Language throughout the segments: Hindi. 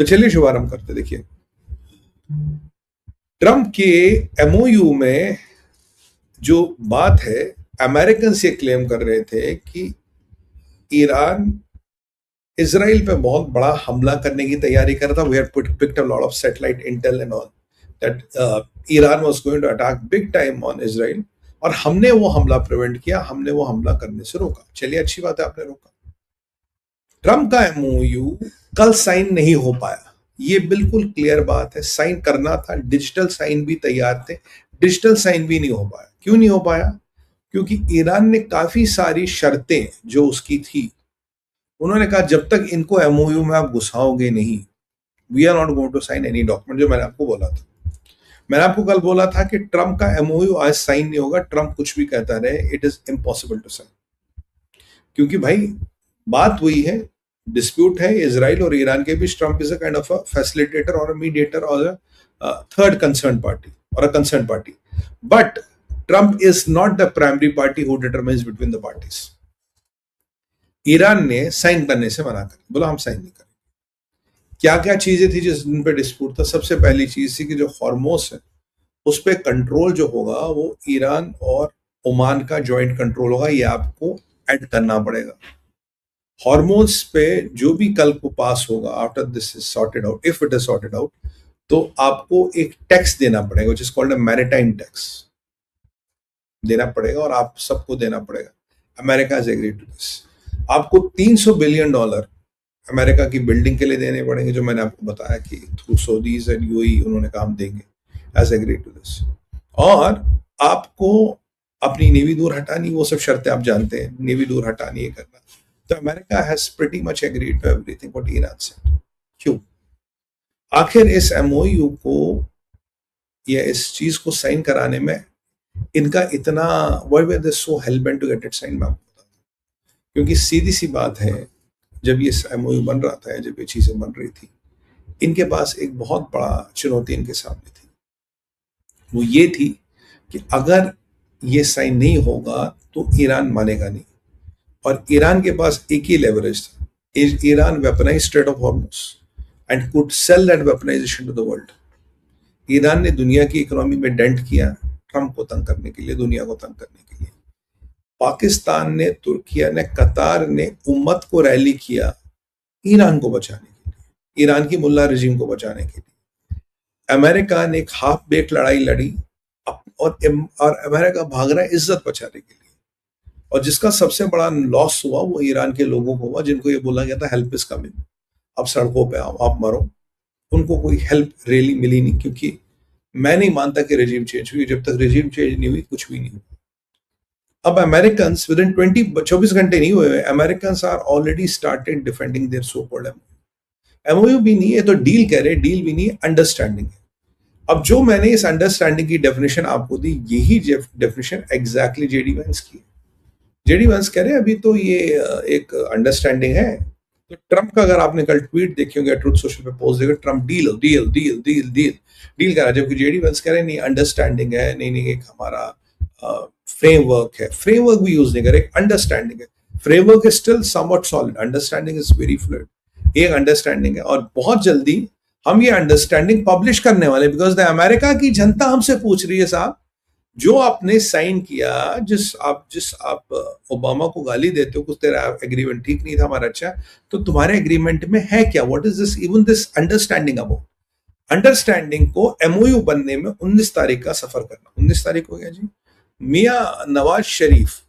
तो चलिए शुभारंभ करते। देखिए, ट्रंप के एमओयू में जो बात है, अमेरिकन ये क्लेम कर रहे थे कि ईरान इजराइल पे बहुत बड़ा हमला करने की तैयारी कर रहा था। We had picked a lot of satellite intel and all that Iran was going to attack big time on Israel, और हमने वो हमला प्रिवेंट किया, हमने वो हमला करने से रोका। चलिए, अच्छी बात है, आपने रोका। ट्रंप का एमओयू कल साइन नहीं हो पाया, ये बिल्कुल क्लियर बात है। साइन करना था, डिजिटल साइन भी तैयार थे, डिजिटल साइन भी नहीं हो पाया। क्यों नहीं हो पाया? क्योंकि ईरान ने काफी सारी शर्तें जो उसकी थी, उन्होंने कहा जब तक इनको एमओयू में आप घुसाओगे नहीं, we are not going to sign any document. जो मैंने आपको बोला था, मैंने आपको कल बोला था कि ट्रंप का एमओयू आज साइन नहीं होगा, ट्रंप कुछ भी कहता रहे, it is impossible to sign. क्योंकि भाई बात हुई है, डिस्प्यूट है इजराइल और ईरान के बीच। Trump is a kind of a facilitator और अ मीडिएटर और अ थर्ड कंसर्न पार्टी और a concern party, but Trump is not the primary party who determines between the parties. Iran ने साइन करने से मना कर बोला, हम साइन नहीं करेंगे। क्या क्या चीजें थी जिस दिन पे डिस्प्यूट था? सबसे पहली चीज थी कि जो हॉर्मोस है उस पर कंट्रोल जो होगा वो ईरान और ओमान का जॉइंट कंट्रोल होगा, ये आपको ऐड करना पड़ेगा। हॉर्मोन्स पे जो भी कल को पास होगा, after this is sorted out, if it is sorted out, तो आपको एक टैक्स देना पड़ेगा, which is called a maritime tax, देना पड़ेगा और आप सबको देना पड़ेगा। America has agreed to this. आपको $300 बिलियन अमेरिका की बिल्डिंग के लिए देने पड़ेंगे, जो मैंने आपको बताया कि थ्रू सऊदीज एंड यूएई उन्होंने काम देंगे, हैज एग्रीड टू दिस। और आपको अपनी नेवी दूर हटानी, वो सब शर्तें आप जानते हैं, नेवी दूर हटानी है करना। तो America has pretty much agreed to everything what Iran said. क्यों? आखिर इस एमओयू को या इस चीज को साइन कराने में इनका इतना, why were they so hell bent to get it sign? मैं आपको बताता हूं। क्योंकि सीधी सी बात है, जब ये एमओयू बन रहा था, जब ये चीजें बन रही थी, इनके पास एक बहुत बड़ा चुनौती इनके सामने थी। वो ये थी कि अगर ये साइन नहीं होगा तो ईरान मानेगा नहीं, और ईरान के पास एक ही लेवरेज था, Iran weaponised strait of Hormuz and could sell that weaponisation to the world. Iran ने दुनिया की इकोनॉमी में डेंट किया, ट्रंप को तंग करने के लिए, दुनिया को तंग करने के लिए। पाकिस्तान ने, तुर्किया ने, कतार ने उम्मत को रैली किया ईरान को बचाने के लिए, ईरान की मुल्ला रजीम को बचाने के लिए। अमेरिका ने एक हाफ बेक लड़ाई लड़ी और अमेरिका भाग रहा है इज्जत बचाने के लिए। और जिसका सबसे बड़ा लॉस हुआ वो ईरान के लोगों को हुआ, जिनको ये बोला गया था हेल्प इज कमिंग, अब सड़कों पे आओ, आप मरो। उनको कोई हेल्प रियली मिली नहीं, क्योंकि मैं नहीं मानता कि रेजिम चेंज हुई। जब तक रेजिम चेंज नहीं हुई कुछ भी नहीं हुआ। अब अमेरिकन विद इन 24 घंटे नहीं हुए, American are already started defending their so called MOU. भी नहीं है तो डील कह रहे, डील भी नहीं है, अंडरस्टैंडिंग है। अब जो मैंने इस अंडरस्टैंडिंग की डेफिनेशन आपको दी, यही डेफिनेशन एग्जैक्टली जेडी वेंस की है। जेडी वेंस कह रहे हैं अभी तो ये एक अंडरस्टैंडिंग है। तो ट्रंप का अगर आपने कल ट्वीट देखी होगी, ट्रुथ सोशल पे पोस्ट देखो, Trump deal deal deal deal deal deal कर रहा है, जबकि जेडी वेंस कह रहे हैं नहीं, अंडरस्टैंडिंग है, नहीं नहीं, एक हमारा फ्रेमवर्क है। फ्रेमवर्क भी यूज नहीं करे, अंडरस्टैंडिंग है। Framework is still somewhat solid, understanding is very fluid. एक अंडरस्टैंडिंग है, और बहुत जल्दी हम ये अंडरस्टैंडिंग पब्लिश करने वाले, बिकॉज द अमेरिका की जनता हमसे पूछ रही है, साहब जो आपने साइन किया, जिस आप ओबामा को गाली देते हो, कुछ तेरा एग्रीमेंट ठीक नहीं था हमारा, अच्छा तो तुम्हारे एग्रीमेंट में है क्या? What is this, even this understanding about? Understanding को एमओयू बनने में 19 तारीख का सफर करना। 19 तारीख हो गया जी। मियां नवाज शरीफ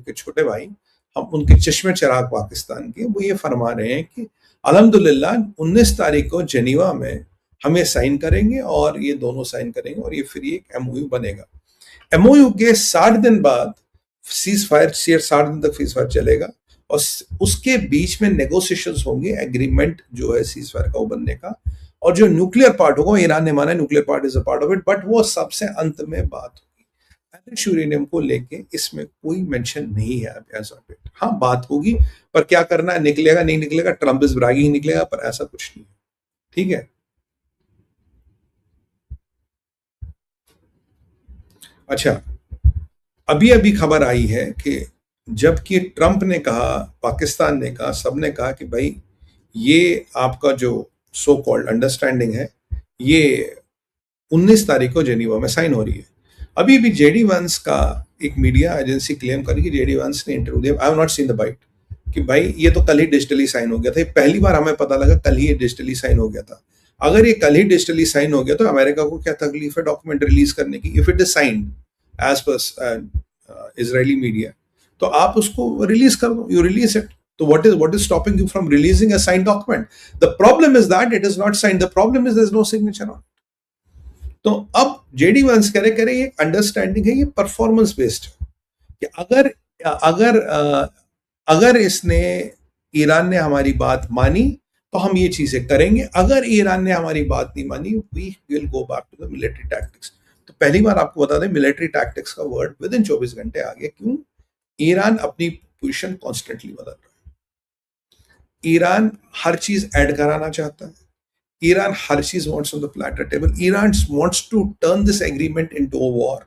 के छोटे भाई, हम उनके चश्मे चराग पाकिस्तान के, वो ये फरमा रहे हैं कि अल्हम्दुलिल्लाह 19 तारीख को जेनीवा में हम ये साइन करेंगे, और ये दोनों साइन करेंगे, और ये फिर ये एक एमओयू बनेगा। एमओयू के 60 दिन बाद सीज फायर, 60 दिन तक सीज फायर चलेगा, और उसके बीच में नेगोशिएशंस होंगे, एग्रीमेंट जो है सीज फायर का वो बनने का। और जो न्यूक्लियर पार्ट होगा, ईरान ने माना nuclear part is a part of it, but वो सबसे अंत में बात होगी। यूरेनियम को लेके इसमें कोई मेंशन नहीं है एज ऑफ इट। हाँ, बात होगी, पर क्या करना है, निकलेगा नहीं निकलेगा, ट्रंप इज ब्रैगिंग निकलेगा, पर ऐसा कुछ नहीं। ठीक है। अच्छा, अभी अभी खबर आई है कि जबकि ट्रंप ने कहा, पाकिस्तान ने कहा, सबने कहा कि भाई ये आपका जो सो कॉल्ड अंडरस्टैंडिंग है, ये 19 तारीख को जेनीवा में साइन हो रही है। अभी भी जेडी वंस का एक मीडिया एजेंसी क्लेम करी कि जेडी वंस ने इंटरव्यू दिया, I have not seen the bite, कि भाई ये तो कल ही डिजिटली साइन हो गया था। पहली बार हमें पता लगा कल ही ये डिजिटली साइन हो गया था। अगर ये कल ही डिजिटली साइन हो गया तो अमेरिका को क्या तकलीफ है डॉक्यूमेंट रिलीज करने की? If it is signed as per Israeli media, तो आप उसको रिलीज कर दो, यू रिलीज इट। तो what is stopping you from releasing a signed document? The problem is that it is not signed. The problem is there's no signature on it. तो अब जेडी वंस करे ये अंडरस्टैंडिंग है, ये परफॉर्मेंस बेस्ड है कि अगर अगर अगर इसने ईरान ने हमारी बात मानी तो हम ये चीजें करेंगे, अगर ईरान ने हमारी बात नहीं मानी we will go back to the military tactics. तो पहली बार आपको बता दें मिलिट्री टैक्टिक्स का वर्ड विद इन 24 घंटे आ गया। क्यों? ईरान अपनी पोजीशन कॉन्स्टेंटली बदल रहा है। ईरान हर चीज ऐड कराना चाहता है, ईरान हर चीज wants on the platter table, Iran wants to turn this agreement into a war.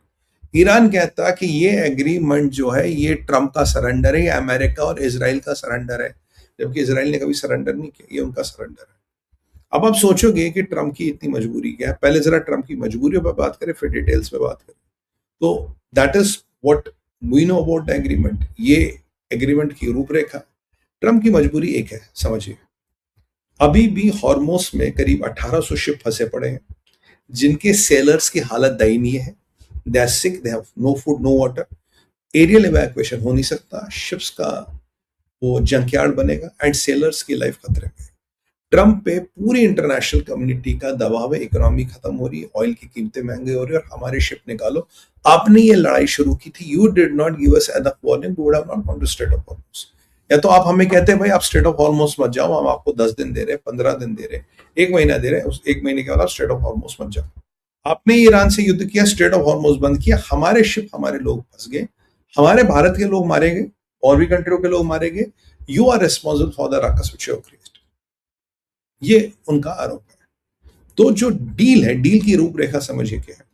Iran कहता है कि ये एग्रीमेंट जो है ये ट्रम्प का सरेंडर है, ये अमेरिका और इजराइल का सरेंडर है, जबकि इजराइल ने कभी सरेंडर नहीं किया, ये उनका सरेंडर है। अब आप सोचोगे कि ट्रम्प की इतनी मजबूरी क्या है? पहले जरा ट्रम्प की मजबूरियों पर बात करें, फिर डिटेल्स पे बात करें। तो that is what we know about the agreement. ये एग्रीमेंट की रूपरेखा। ट्रम्प की मजबूरी एक है, समझिए, अभी भी हॉर्मोस में करीब 1800 शिप फंसे पड़े हैं जिनके सेलर्स की हालत दयनीय है। They are sick, they have no food no water, aerial evacuation हो नहीं सकता, शिप्स का वो जंकयार्ड बनेगा एंड सेलर्स की लाइफ खतरे में। ट्रम्प पे पूरी इंटरनेशनल कम्युनिटी का दबाव है, इकोनॉमी खत्म हो रही है, ऑयल की कीमतें महंगी हो रही है और हमारे शिप निकालो। आपने ये लड़ाई शुरू की थी, you did not give us enough warning, we would have not gone to Strait of Hormuz. या तो आप हमें कहते हैं भाई आप स्ट्रेट ऑफ हॉर्मोस मत जाओ, हम आपको 10 दिन दे रहे हैं, 15 दिन दे रहे हैं, 1 महीना दे रहे हैं, उस 1 महीने के बाद आप स्ट्रेट ऑफ हॉर्मोस मत जाओ। आपने ईरान से युद्ध किया, स्ट्रेट ऑफ हॉर्मोस बंद किया, हमारे शिप हमारे लोग फंस गए, हमारे भारत के लोग मारे गए, और भी कंट्रियों के लोग मारे गए। You are responsible for the ruckus which you have created. ये उनका आरोप है। तो जो डील है, डील की रूपरेखा समझिए क्या है।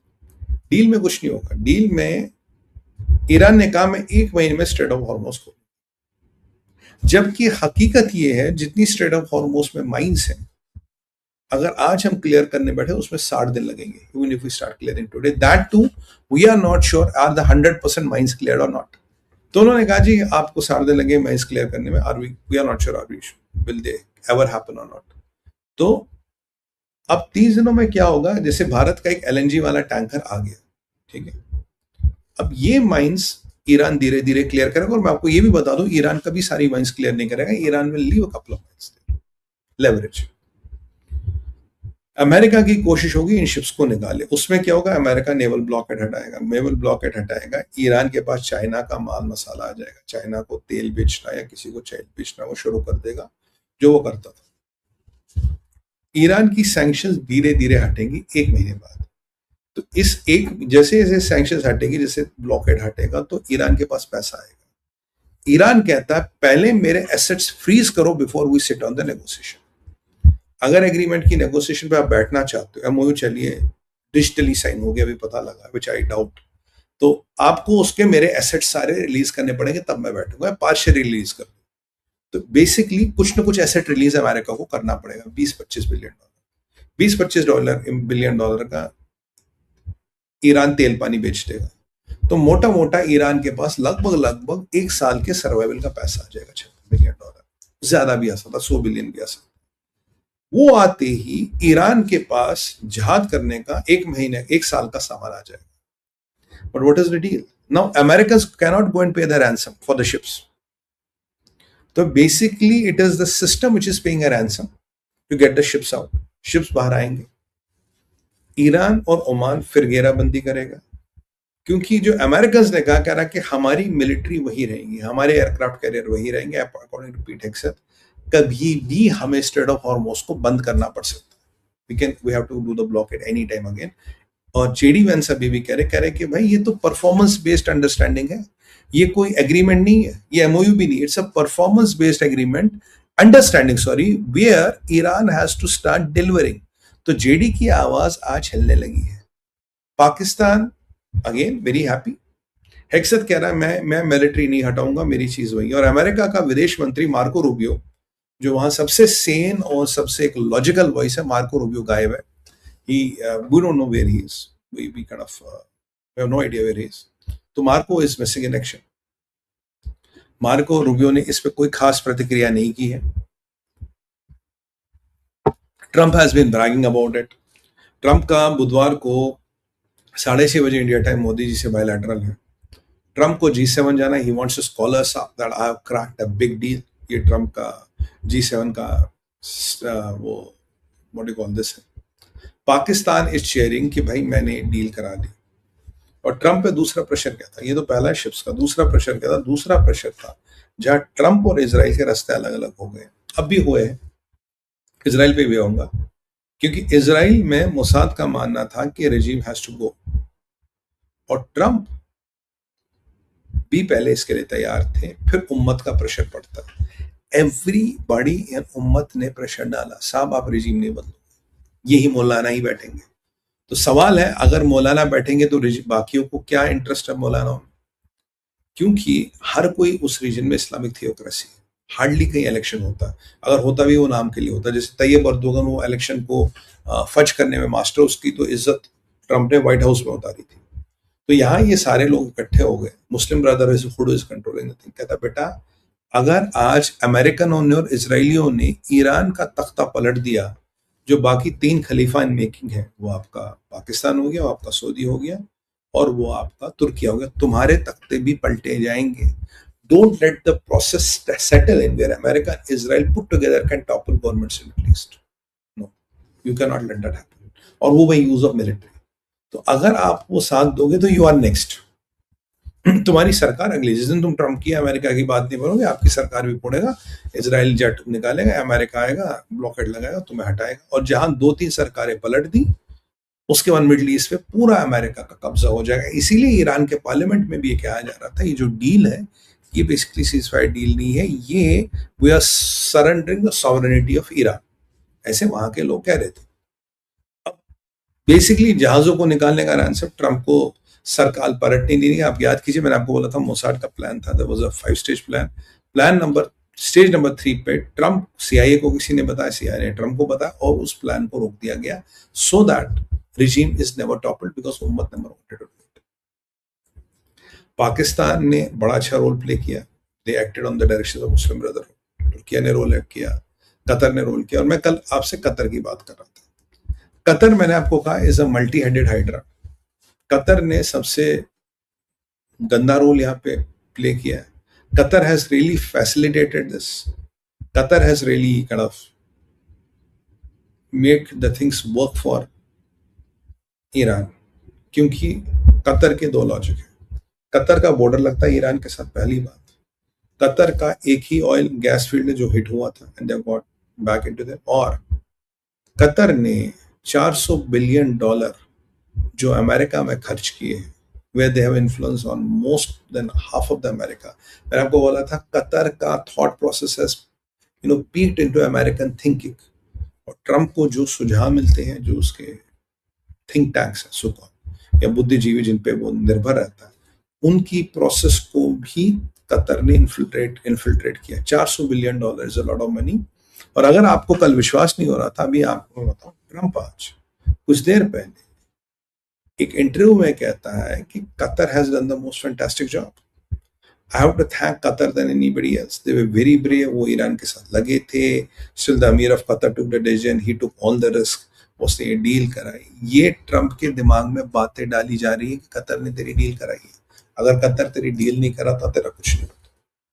डील में कुछ नहीं होगा। डील में ईरान ने कहा मैं 1 महीने में स्ट्रेट ऑफ हॉर्मोस खोलूंगा, जबकि हकीकत ये है जितनी स्ट्रेट ऑफ हॉर्मोस में माइंस हैं, अगर आज हम क्लियर करने बैठे उसमें 60 दिन लगेंगे। Even if we start clearing today, that too we are not sure are the 100% mines clear और नॉट। तो उन्होंने कहा जी आपको 60 दिन लगे माइंस क्लियर करने में, are we are not sure are we will they ever happen और नॉट। तो अब 30 दिनों में क्या होगा? जैसे भारत का एक एलएनजी वाला टैंकर आ गया, ठीक है, अब ये माइंस ईरान धीरे धीरे क्लियर करेगा। और मैं आपको ये भी बता दूं ईरान कभी सारी माइंस क्लियर नहीं करेगा, Iran will leave a couple of mines leverage. America की कोशिश होगी इन शिप्स को निकाले। उसमें क्या होगा? अमेरिका नेवल ब्लॉकेड हटाएगा, नेवल ब्लॉकेड हटाएगा, ईरान के पास चाइना का माल मसाला आ जाएगा, चाइना को तेल बेचना या किसी को तेल बेचना वो शुरू कर देगा, जो वो करता था। ईरान की सैंक्शंस धीरे धीरे हटेंगी 1 महीने बाद। तो इस एक जैसे जैसे सैंक्शंस हटेगी, जैसे ब्लॉकेड हटेगा, तो ईरान के पास पैसा आएगा। ईरान कहता है पहले मेरे एसेट्स फ्रीज करो before we sit on the negotiation. अगर एग्रीमेंट की नेगोशिएशन पे आप बैठना चाहते हो, एमओयू चलिए डिजिटली साइन हो गया अभी पता लगा, विच आई डाउट, तो आपको उसके मेरे एसेट्स सारे रिलीज करने पड़ेंगे, तब मैं बैठूंगा, पार्शियल रिलीज कर। तो बेसिकली कुछ ना कुछ एसेट रिलीज अमेरिका को करना पड़ेगा। 20-25 बिलियन डॉलर, 20-25 बिलियन डॉलर का ईरान तेल पानी बेच देगा। तो मोटा मोटा ईरान के पास लगभग 1 साल के सर्वाइवल का पैसा आ जाएगा, $56 बिलियन। ज्यादा भी आ सकता, 100 बिलियन भी आ सकता। वो आते ही ईरान के पास जहाद करने का 1 साल का सामान आ जाएगा। But what is the deal? Now Americans cannot go and pay the ransom for the ships. तो basically it is the system which is paying a ransom to get the ships out. Ships बाहर आएंगे, ईरान और ओमान फिर घेराबंदी करेगा, क्योंकि जो अमेरिकन्स ने कहा, कह रहा कि हमारी मिलिट्री वही रहेगी, हमारे एयरक्राफ्ट कैरियर वही रहेंगे, अकॉर्डिंग टू पीट हेग्सेथ, कभी भी हमें स्ट्रेट ऑफ हॉर्मोस को बंद करना पड़ सकता है। We have to do the blockade any time again. और जेडी वेंस अभी भी कह रहे कि भाई ये तो परफॉर्मेंस बेस्ड अंडरस्टैंडिंग है, ये कोई एग्रीमेंट नहीं है, ये एमओयू भी नहीं, it's a performance based agreement understanding, sorry, where Iran has to start delivering. तो जेडी की आवाज आज हिलने लगी है। Pakistan again very happy. Hegseth कह रहा है मैं मिलिट्री नहीं हटाऊंगा, मेरी चीज वही। और अमेरिका का विदेश मंत्री मार्को रूबियो जो वहां सबसे सेन और सबसे एक लॉजिकल वॉइस है, मार्को रूबियो गायब है. He, we don't know where he is. We kind of we have no idea where he is. तो Marco is missing in action. Marco Rubio ने इस पे कोई खास प्रतिक्रिया नहीं की है. Trump has been bragging about it. Trump का बुधवार को 6:30 बजे इंडिया टाइम मोदी जी से बायलैटरल है. ट्रंप को G7 जाना. He wants to call us up that I have cracked a big deal. ये ट्रंप का G7 का वो what do you call this. Pakistan is sharing कि भाई मैंने डील करा दी. और ट्रंप पे दूसरा प्रेशर क्या था? ये तो पहला शिप्स का. दूसरा प्रेशर क्या था? दूसरा प्रेशर था जहां ट्रंप और इजराइल के रास्ते अलग अलग हो गए. अब भी हुए हैं, इजराइल पे भी होगा, क्योंकि इजराइल में मोसाद का मानना था कि रेजिम हैज टू गो, और ट्रंप भी पहले इसके लिए तैयार थे. फिर उम्मत का प्रेशर पड़ता. एवरीबॉडी इन उम्मत ने प्रेशर डाला, साहब आप रेजिम नहीं बदलो. यही मौलाना ही बैठेंगे. तो सवाल है, अगर मौलाना बैठेंगे तो बाकियों को क्या इंटरेस्ट है मौलाना में? क्योंकि हर कोई उस रीजन में इस्लामिक थियोक्रेसी. हार्डली कहीं इलेक्शन होता है. अगर होता भी वो नाम के लिए होता है. जैसे तैयब अर्दोगन वो इलेक्शन को फज करने में मास्टर, उसकी तो इज्जत ट्रंप ने व्हाइट हाउस में उतारी थी. तो यहाँ ये सारे लोग इकट्ठे हो गए. Muslim brother is controlling the thing. कहता बेटा अगर आज अमेरिकनों ने और इसराइलियों ने ईरान का तख्ता पलट दिया, जो बाकी 3 खलीफा इन मेकिंग है, वो आपका पाकिस्तान हो गया, वो आपका सऊदी हो गया, और वो आपका तुर्किया हो गया. तुम्हारे तख्ते भी पलटे जाएंगे. Don't let the process settle in where America and Israel put together can topple governments in Middle East. No, you can not let that happen. और वो भाई यूज ऑफ मिलिट्री. तो अगर आप वो साथ दोगे तो यू आर नेक्स्ट. तुम्हारी सरकार अगली, जिस दिन तुम ट्रंप की अमेरिका की बात नहीं करोगे, आपकी सरकार भी फोड़ेगा. इजराइल जेट निकालेगा, अमेरिका आएगा, ब्लॉकेट लगाएगा, तुम्हें हटाएगा. और जहां 2-3 सरकारें पलट दी, उसके बाद मिडल ईस्ट पे पूरा अमेरिका का कब्जा हो जाएगा. इसीलिए ईरान के पार्लियामेंट में भी ये कहा जा रहा था, ये जो डील है ये बेसिकली सीजफायर डील नहीं है, ये we are surrendering the sovereignty of Iran. ऐसे वहां के लोग कह रहे थे. अब बेसिकली जहाजों को निकालने का आंसर ट्रंप को सरकार पलटने नहीं. आप याद कीजिए, मैंने आपको बोला था मोसाड का प्लान था. There was a 5 stage plan. Stage number 3 पे ट्रंप, CIA को किसी ने बताया, CIA ने ट्रंप को बताया, और उस प्लान को रोक दिया गया so that regime is never toppled because उम्मत never wanted to do it. Pakistan ने बड़ा अच्छा रोल प्ले किया. They acted on the direction of Muslim Brotherhood. Türkiye ने रोल किया, कतर ने रोल किया. और मैं कल आपसे कतर की बात कर रहा था. कतर, मैंने आपको कहा, is a multi headed hydra. Qatar ने सबसे गंदा रोल यहाँ पे प्ले किया है. Qatar has really facilitated this. Qatar has really kind of make the things work for Iran. क्योंकि कतर के 2 लॉजिक है. कतर का बॉर्डर लगता है ईरान के साथ, पहली बात. कतर का एक ही ऑयल गैस फील्ड जो हिट हुआ था, and they got back into them. और कतर ने $400 बिलियन जो अमेरिका में खर्च किए, where they have influence on most than half of the America. मैंने आपको बोला था कतर का thought process has peeked into American thinking. और ट्रंप को जो सुझाव मिलते हैं, जो उसके थिंक टैंक्स है सुकॉन या बुद्धिजीवी जिन पे वो निर्भर रहता है, उनकी प्रोसेस को भी कतर ने इन्फिल्ट्रेट किया. $400 billion is a lot of money. और अगर आपको कल विश्वास नहीं हो रहा था, अभी आपको बताऊं, ट्रंप आज कुछ देर पहले एक इंटरव्यू में कहता है कि Qatar has done the most fantastic job. I have to thank Qatar than anybody else. They were very brave. वो ईरान के साथ लगे थे. Still the emir of Qatar took the decision, he took all the risk. उसने ये डील कराई. ये ट्रंप के दिमाग में बातें डाली जा रही है कि कतर ने तेरी डील कराई है. अगर कतर तेरी डील नहीं करा था, तेरा कुछ नहीं.